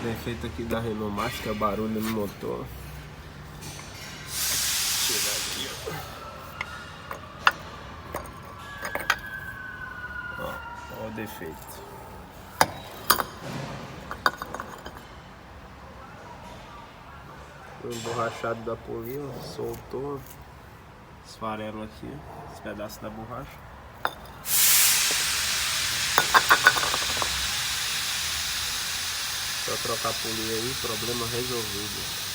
Defeito aqui da Renault Master, que é o barulho no motor. Tirar aqui, ó o defeito. O emborrachado da polia, soltou os farelos aqui, os pedaços da borracha. Só trocar a polia aí, problema resolvido.